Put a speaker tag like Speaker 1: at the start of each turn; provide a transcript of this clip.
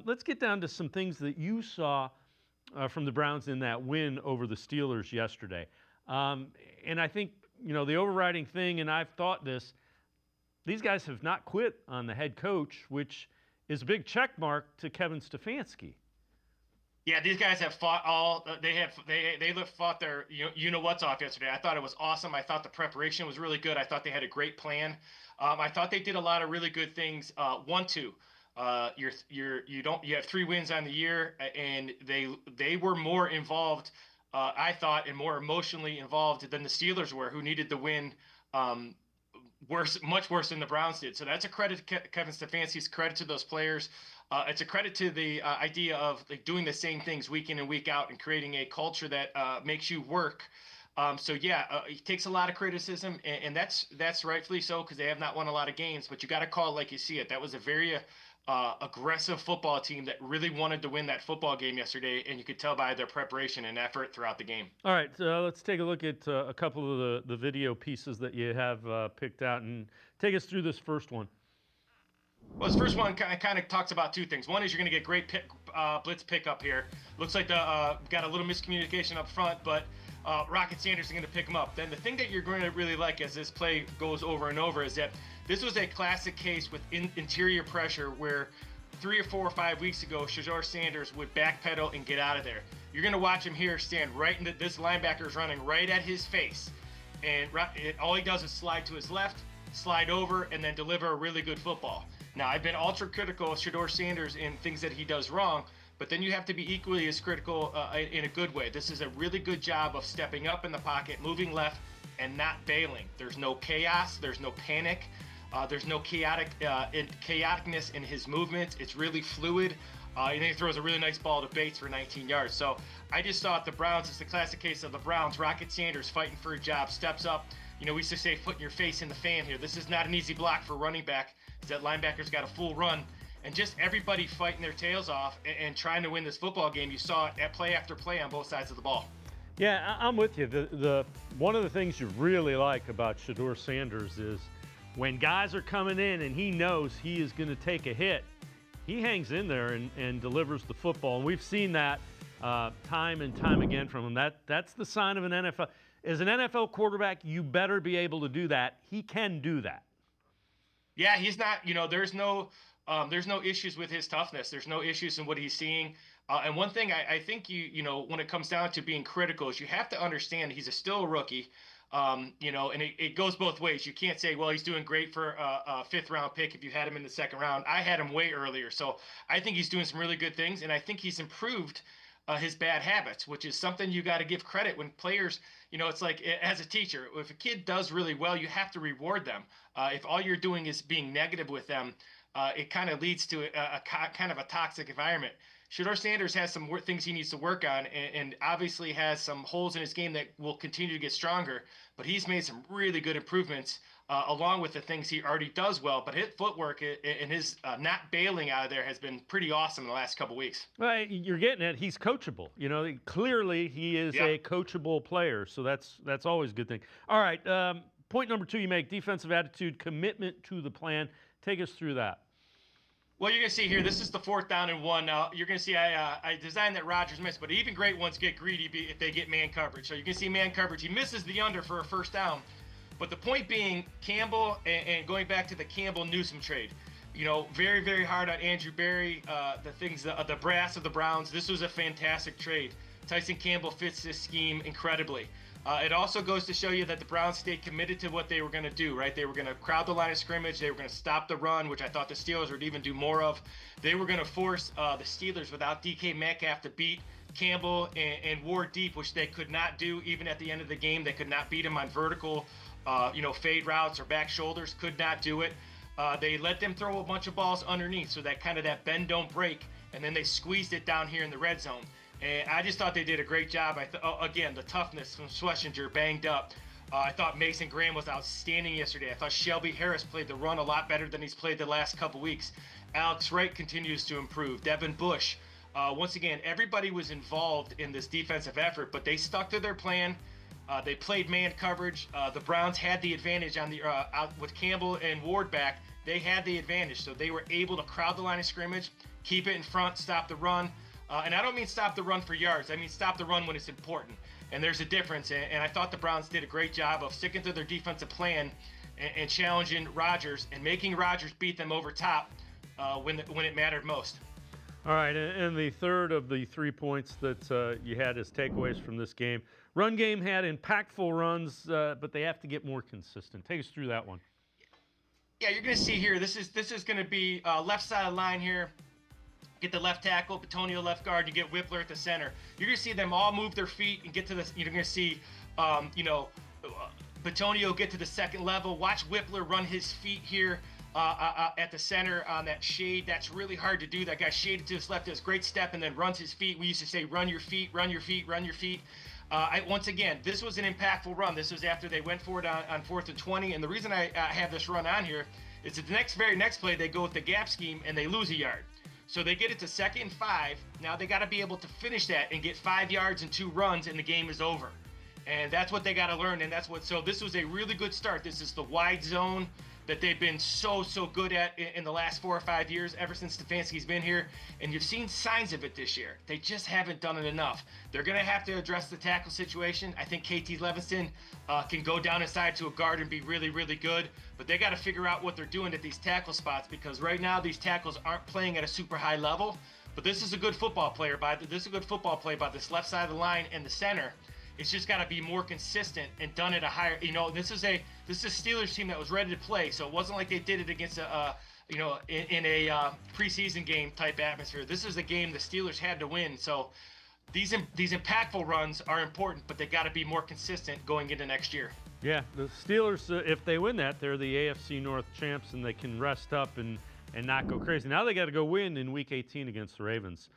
Speaker 1: let's get down to some things that you saw from the Browns in that win over the Steelers yesterday. And I think, the overriding thing, and I've thought this, these guys have not quit on the head coach, which is a big check mark to Kevin Stefanski.
Speaker 2: Yeah, these guys have fought fought their what's off yesterday. I thought it was awesome. I thought the preparation was really good. I thought they had a great plan. I thought they did a lot of really good things. You have 3 wins on the year, and they were more involved, I thought, and more emotionally involved than the Steelers were, who needed the win. Much worse than the Browns did. So that's a credit to Kevin Stefanski's, credit to those players. It's a credit to the idea of doing the same things week in and week out and creating a culture that makes you work. It takes a lot of criticism, and that's rightfully so, because they have not won a lot of games. But you got to call it like you see it. That was a very aggressive football team that really wanted to win that football game yesterday, and you could tell by their preparation and effort throughout the game.
Speaker 1: All right, let's take a look at a couple of the video pieces that you have picked out, and take us through this first one.
Speaker 2: Well, this first one kind of talks about 2 things. One is you're going to get great blitz pickup here. Looks like got a little miscommunication up front, but Rocket Sanders is going to pick him up. Then the thing that you're going to really like as this play goes over and over is that this was a classic case with interior pressure where 3 or 4 or 5 weeks ago, Shedeur Sanders would backpedal and get out of there. You're going to watch him here stand right into this linebacker's running right at his face. And all he does is slide to his left, slide over, and then deliver a really good football. Now, I've been ultra critical of Shedeur Sanders in things that he does wrong, but then you have to be equally as critical in a good way. This is a really good job of stepping up in the pocket, moving left, and not bailing. There's no chaos. There's no panic. There's no chaoticness in his movements. It's really fluid. And he throws a really nice ball to Bates for 19 yards. So I just thought the Browns, it's the classic case of the Browns. Rocket Sanders fighting for a job, steps up. We used to say putting your face in the fan here. This is not an easy block for running back. That linebacker's got a full run. And just everybody fighting their tails off and trying to win this football game. You saw it at play after play on both sides of the ball.
Speaker 1: Yeah, I'm with you. The one of the things you really like about Shedeur Sanders is when guys are coming in and he knows he is going to take a hit, he hangs in there and delivers the football. And we've seen that time and time again from him. That's the sign of an NFL. As an NFL quarterback, you better be able to do that. He can do that.
Speaker 2: Yeah, he's not, there's no issues with his toughness. There's no issues in what he's seeing. And one thing I think when it comes down to being critical is you have to understand he's still a rookie. And it goes both ways. You can't say, well, he's doing great for a 5th round pick if you had him in the 2nd round. I had him way earlier. So I think he's doing some really good things. And I think he's improved his bad habits, which is something you got to give credit when players, it's like as a teacher, if a kid does really well, you have to reward them. If all you're doing is being negative with them, it kind of leads to a kind of a toxic environment. Shedeur Sanders has some things he needs to work on, and obviously has some holes in his game that will continue to get stronger. But he's made some really good improvements along with the things he already does well. But his footwork and his not bailing out of there has been pretty awesome in the last couple of weeks.
Speaker 1: Well, you're getting it. He's coachable. Clearly he is a coachable player, so that's always a good thing. All right, point number 2 you make, defensive attitude, commitment to the plan. Take us through that.
Speaker 2: Well, you're going to see here, this is the 4th down and 1. Now, you're going to see I designed that Rodgers missed, but even great ones get greedy if they get man coverage. So you can see man coverage. He misses the under for a 1st down. But the point being, Campbell, and going back to the Campbell-Newsome trade, very, very hard on Andrew Berry, the brass of the Browns. This was a fantastic trade. Tyson Campbell fits this scheme incredibly. It also goes to show you that the Browns stayed committed to what they were going to do, right? They were going to crowd the line of scrimmage. They were going to stop the run, which I thought the Steelers would even do more of. They were going to force the Steelers without DK Metcalf to beat Campbell and Ward deep, which they could not do even at the end of the game. They could not beat him on vertical, fade routes or back shoulders. Could not do it. They let them throw a bunch of balls underneath, so that kind of that bend don't break, and then they squeezed it down here in the red zone. And I just thought they did a great job. Again, the toughness from Schlesinger banged up. I thought Mason Graham was outstanding yesterday. I thought Shelby Harris played the run a lot better than he's played the last couple weeks. Alex Wright continues to improve. Devin Bush. Once again, everybody was involved in this defensive effort, but they stuck to their plan. They played man coverage. The Browns had the advantage on the with Campbell and Ward back. they had the advantage. So they were able to crowd the line of scrimmage, keep it in front, stop the run. And I don't mean stop the run for yards. I mean stop the run when it's important. And there's a difference. And I thought the Browns did a great job of sticking to their defensive plan and challenging Rodgers and making Rodgers beat them over top when it mattered most.
Speaker 1: All right, and the third of the 3 points that you had as takeaways from this game. Run game had impactful runs, but they have to get more consistent. Take us through that one.
Speaker 2: Yeah, you're going to see here, this is going to be left side of the line here. Get the left tackle, Batonio left guard, you get Whippler at the center. You're going to see them all move their feet and get to this. You're going to see, Batonio get to the second level. Watch Whippler run his feet here at the center on that shade. That's really hard to do. That guy shaded to his left, does a great step, and then runs his feet. We used to say, run your feet, run your feet, run your feet. Once again, this was an impactful run. This was after they went for it on 4th and 20. And the reason I have this run on here is that the very next play, they go with the gap scheme and they lose a yard. So they get it to 2nd and 5. Now they got to be able to finish that and get 5 yards and 2 runs, and the game is over. And that's what they got to learn. And so this was a really good start. This is the wide zone that they've been so good at in the last 4 or 5 years, ever since Stefanski's been here. And you've seen signs of it this year. They just haven't done it enough. They're going to have to address the tackle situation. I think KT Levinston can go down inside to a guard and be really, really good. But they got to figure out what they're doing at these tackle spots, because right now these tackles aren't playing at a super high level. But this is a good football play by this left side of the line and the center. It's just got to be more consistent and done at a higher. This is a Steelers team that was ready to play, so it wasn't like they did it against in a preseason game type atmosphere. This is a game the Steelers had to win. So these impactful runs are important, but they got to be more consistent going into next year.
Speaker 1: Yeah, the Steelers, if they win that, they're the AFC North champs, and they can rest up and not go crazy. Now they got to go win in Week 18 against the Ravens.